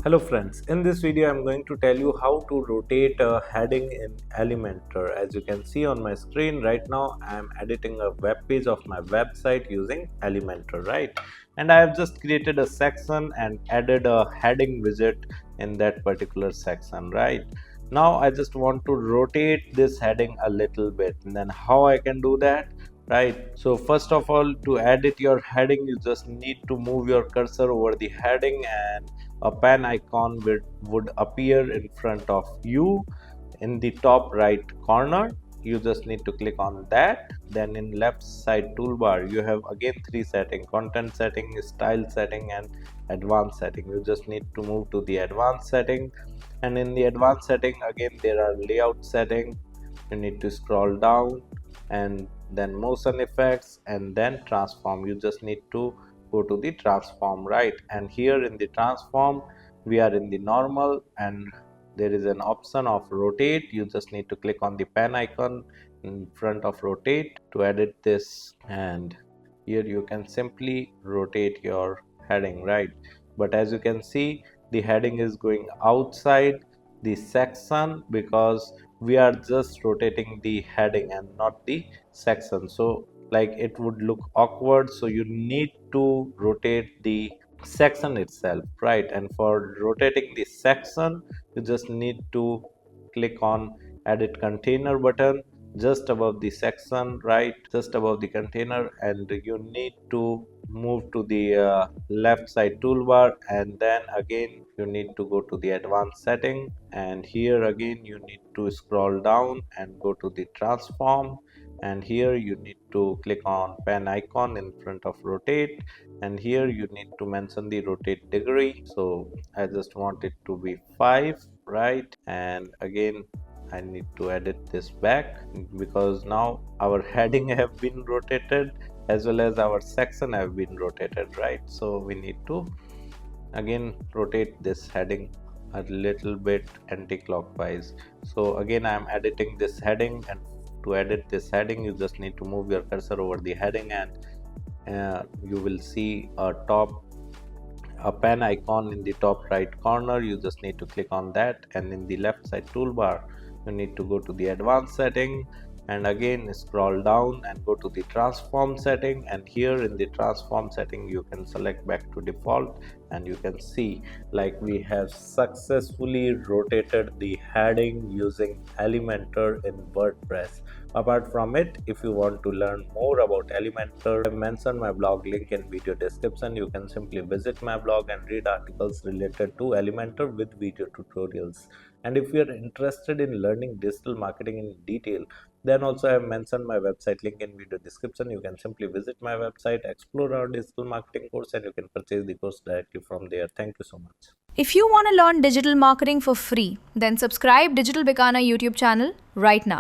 Hello friends, in this video I'm going to tell you how to rotate a heading in Elementor. As you can see on my screen right now, I am editing a web page of my website using Elementor, right? And I have just created a section and added a heading widget in that particular section, right? Now I just want to rotate this heading a little bit, and then how I can do that? Right, so first of all, to edit your heading you just need to move your cursor over the heading, and a pen icon would appear in front of you in the top right corner. You just need to click on that. Then in left side toolbar you have again three settings: content setting, style setting, and advanced setting. You just need to move to the advanced setting, and in the advanced setting again there are layout setting. You need to scroll down, and then motion effects, and then transform. You just need to go to the transform, right? And here in the transform we are in the normal, and there is an option of rotate. You just need to click on the pen icon in front of rotate to edit this, and here you can simply rotate your heading, right? But as you can see, the heading is going outside the section because we are just rotating the heading and not the section. So like it would look awkward, so you need to rotate the section itself, right? And for rotating the section you just need to click on edit container button just above the section, right, just above the container, and you need to move to the left side toolbar, and then again you need to go to the advanced setting, and here again you need to scroll down and go to the transform, and here you need to click on pen icon in front of rotate, and here you need to mention the rotate degree. So I just want it to be 5, right? And again I need to edit this back because now our heading have been rotated as well as our section have been rotated, right? So we need to again rotate this heading a little bit anti-clockwise. So again I am editing this heading, and to edit this heading you just need to move your cursor over the heading, and you will see a pen icon in the top right corner. You just need to click on that, and in the left side toolbar you need to go to the advanced setting, and again scroll down and go to the transform setting, and here in the transform setting you can select back to default, and you can see like we have successfully rotated the heading using Elementor in WordPress. Apart from it, if you want to learn more about Elementor, I've mentioned my blog link in video description. You can simply visit my blog and read articles related to Elementor with video tutorials. And if you are interested in learning digital marketing in detail, then also I have mentioned my website link in video description. You can simply visit my website, explore our digital marketing course, and you can purchase the course directly from there. Thank you so much. If you want to learn digital marketing for free, then subscribe Digital Bikana YouTube channel right now.